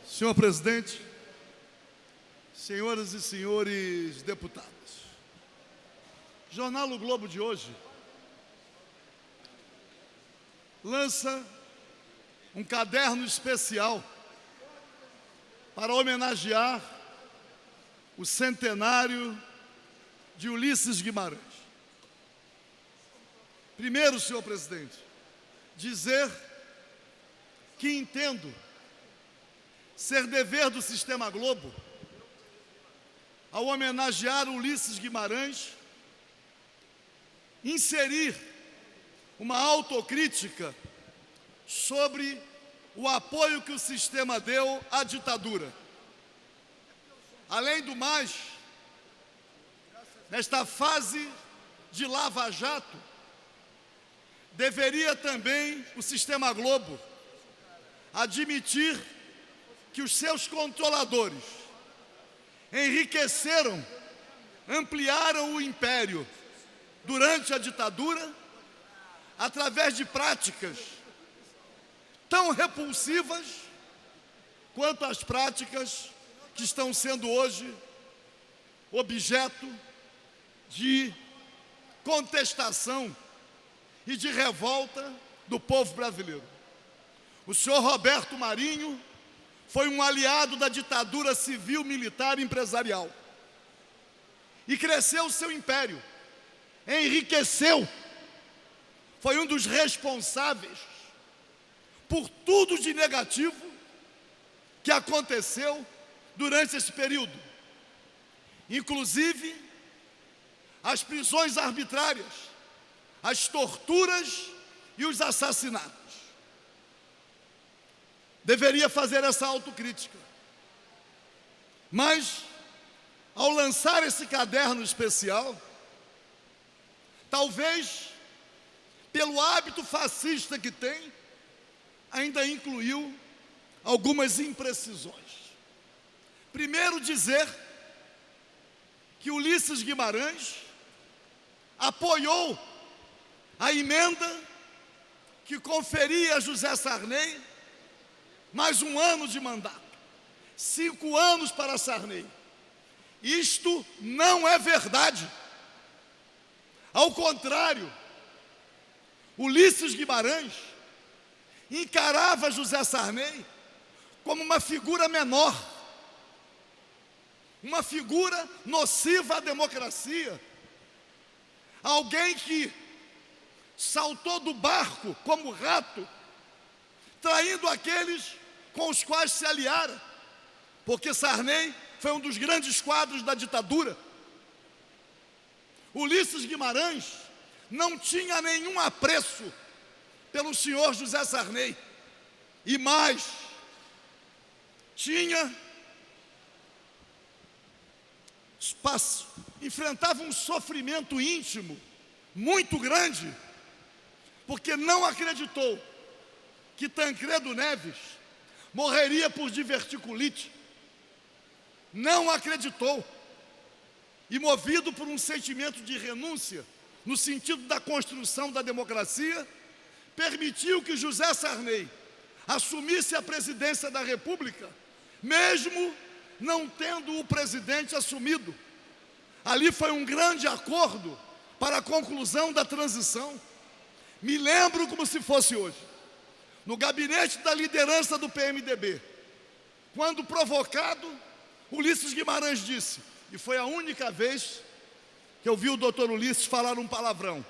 Senhor presidente, senhoras e senhores deputados, Jornal O Globo de hoje lança um caderno especial para homenagear o centenário de Ulisses Guimarães. Primeiro, senhor presidente, dizer que entendo ser dever do Sistema Globo, ao homenagear Ulisses Guimarães, inserir uma autocrítica sobre o apoio que o sistema deu à ditadura. Além do mais, nesta fase de Lava Jato, deveria também o Sistema Globo admitir que os seus controladores enriqueceram, ampliaram o império durante a ditadura através de práticas tão repulsivas quanto as práticas que estão sendo hoje objeto de contestação e de revolta do povo brasileiro. O senhor Roberto Marinho foi um aliado da ditadura civil, militar e empresarial. E cresceu o seu império, enriqueceu. Foi um dos responsáveis por tudo de negativo que aconteceu durante esse período. Inclusive, as prisões arbitrárias, as torturas e os assassinatos. Deveria fazer essa autocrítica. Mas, ao lançar esse caderno especial, talvez, pelo hábito fascista que tem, ainda incluiu algumas imprecisões. Primeiro, dizer que Ulisses Guimarães apoiou a emenda que conferia a José Sarney mais um ano de mandato, 5 anos para Sarney. Isto não é verdade. Ao contrário, Ulisses Guimarães encarava José Sarney como uma figura menor, uma figura nociva à democracia, alguém que saltou do barco como rato, traindo aqueles com os quais se aliara, porque Sarney foi um dos grandes quadros da ditadura. Ulisses Guimarães não tinha nenhum apreço pelo senhor José Sarney, e mais, enfrentava um sofrimento íntimo muito grande, porque não acreditou que Tancredo Neves morreria por diverticulite. Não acreditou. E movido por um sentimento de renúncia, no sentido da construção da democracia, permitiu que José Sarney assumisse a presidência da República, mesmo não tendo o presidente assumido. Ali foi um grande acordo para a conclusão da transição. Me lembro como se fosse hoje, no gabinete da liderança do PMDB, quando provocado, Ulisses Guimarães disse, e foi a única vez que eu vi o doutor Ulisses falar um palavrão.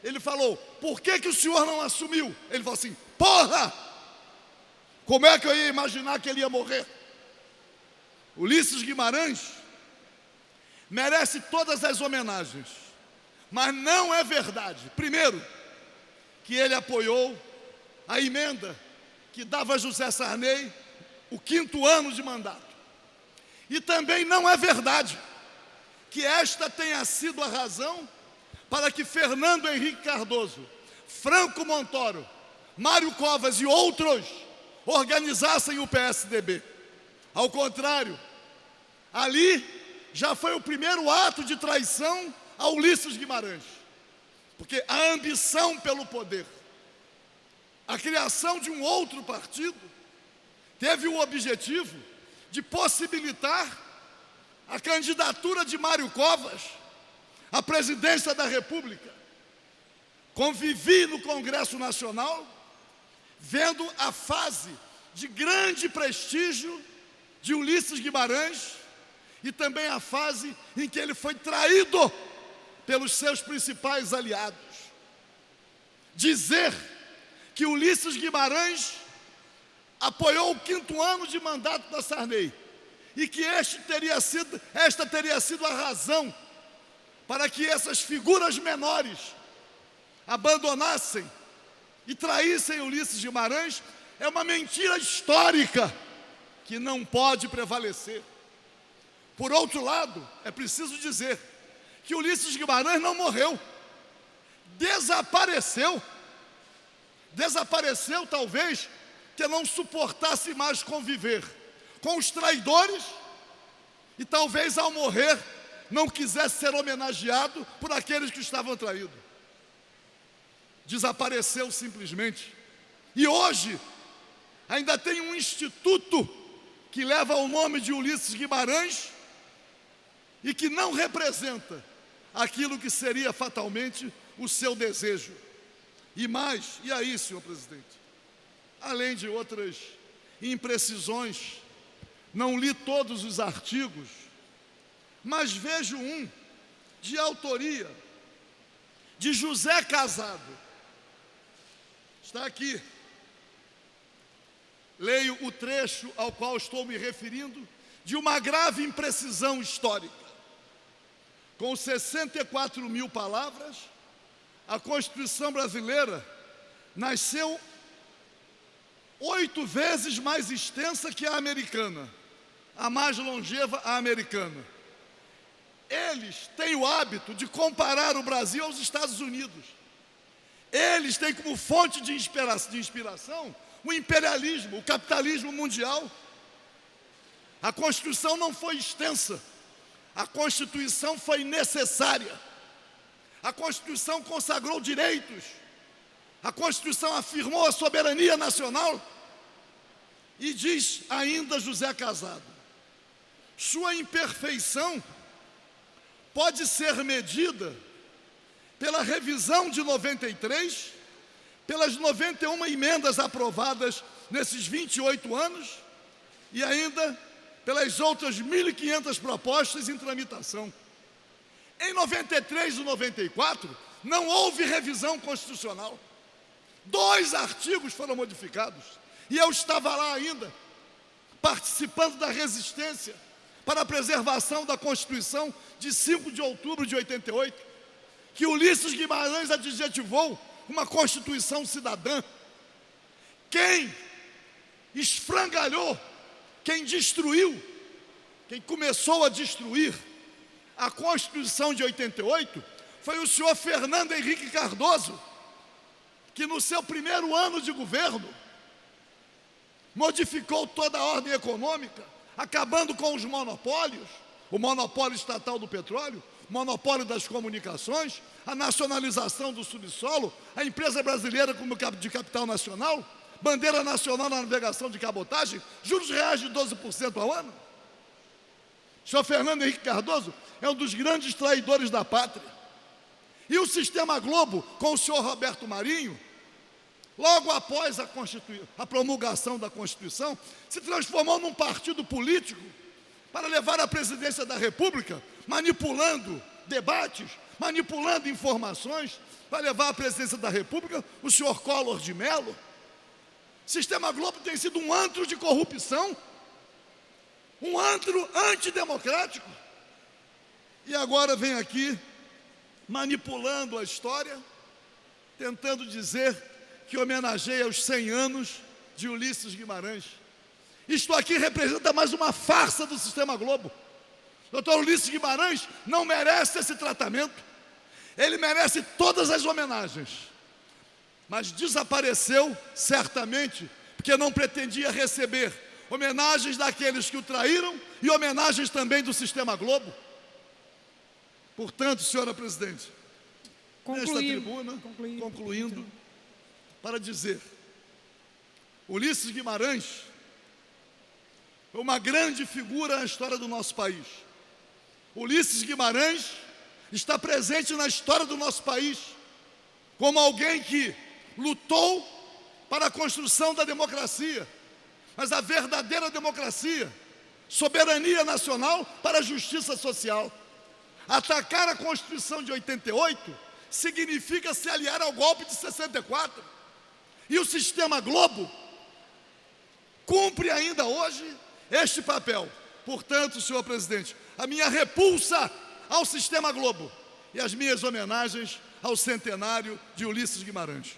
Ele falou: por que o senhor não assumiu? Ele falou assim: porra! Como é que eu ia imaginar que ele ia morrer? Ulisses Guimarães merece todas as homenagens, mas não é verdade, primeiro, que ele apoiou a emenda que dava a José Sarney o 5º ano de mandato. E também não é verdade que esta tenha sido a razão para que Fernando Henrique Cardoso, Franco Montoro, Mário Covas e outros organizassem o PSDB. Ao contrário, ali já foi o primeiro ato de traição a Ulisses Guimarães, porque a ambição pelo poder, a criação de um outro partido, teve o objetivo de possibilitar a candidatura de Mário Covas à presidência da República. Convivi no Congresso Nacional, vendo a fase de grande prestígio de Ulisses Guimarães e também a fase em que ele foi traído pelos seus principais aliados. Dizer que Ulisses Guimarães apoiou o 5º ano de mandato da Sarney e que esta teria sido a razão para que essas figuras menores abandonassem e traíssem Ulisses Guimarães, é uma mentira histórica que não pode prevalecer. Por outro lado, é preciso dizer que Ulisses Guimarães não morreu, desapareceu. Desapareceu, talvez, que não suportasse mais conviver com os traidores e talvez, ao morrer, não quisesse ser homenageado por aqueles que estavam traídos. Desapareceu simplesmente. E hoje, ainda tem um instituto que leva o nome de Ulisses Guimarães e que não representa aquilo que seria fatalmente o seu desejo. E mais, e aí, senhor presidente, além de outras imprecisões, não li todos os artigos, mas vejo um de autoria de José Casado. Está aqui. Leio o trecho ao qual estou me referindo, de uma grave imprecisão histórica. Com 64.000 palavras, a Constituição brasileira nasceu 8 vezes mais extensa que a americana, a mais longeva, a americana. Eles têm o hábito de comparar o Brasil aos Estados Unidos. Eles têm como fonte de inspiração o imperialismo, o capitalismo mundial. A Constituição não foi extensa, a Constituição foi necessária. A Constituição consagrou direitos, a Constituição afirmou a soberania nacional. E diz ainda José Casado: sua imperfeição pode ser medida pela revisão de 93, pelas 91 emendas aprovadas nesses 28 anos e ainda pelas outras 1.500 propostas em tramitação. Em 93 e 94, não houve revisão constitucional. 2 artigos foram modificados. E eu estava lá ainda, participando da resistência para a preservação da Constituição de 5 de outubro de 88, que Ulisses Guimarães adjetivou uma Constituição cidadã. Quem esfrangalhou, quem destruiu, quem começou a destruir a Constituição de 88 foi o senhor Fernando Henrique Cardoso, que no seu primeiro ano de governo modificou toda a ordem econômica, acabando com os monopólios, o monopólio estatal do petróleo, o monopólio das comunicações, a nacionalização do subsolo, a empresa brasileira como de capital nacional, bandeira nacional na navegação de cabotagem, juros reais de 12% ao ano. O senhor Fernando Henrique Cardoso é um dos grandes traidores da pátria. E o Sistema Globo, com o senhor Roberto Marinho, logo após a promulgação da Constituição, se transformou num partido político para levar a presidência da República, manipulando debates, manipulando informações, para levar a presidência da República o senhor Collor de Mello. Sistema Globo tem sido um antro de corrupção, um antro antidemocrático. E agora vem aqui, manipulando a história, tentando dizer que homenageia os 100 anos de Ulisses Guimarães. Isto aqui representa mais uma farsa do Sistema Globo. Doutor Ulisses Guimarães não merece esse tratamento. Ele merece todas as homenagens. Mas desapareceu, certamente, porque não pretendia receber homenagens daqueles que o traíram e homenagens também do Sistema Globo. Portanto, senhora presidente, nesta tribuna, concluindo, para dizer, Ulisses Guimarães Foi uma grande figura na história do nosso país. Ulisses Guimarães está presente na história do nosso país como alguém que lutou para a construção da democracia, mas a verdadeira democracia, soberania nacional para a justiça social. Atacar a Constituição de 88 significa se aliar ao golpe de 64. E o sistema Globo cumpre ainda hoje este papel. Portanto, senhor presidente, a minha repulsa ao sistema Globo e as minhas homenagens ao centenário de Ulisses Guimarães.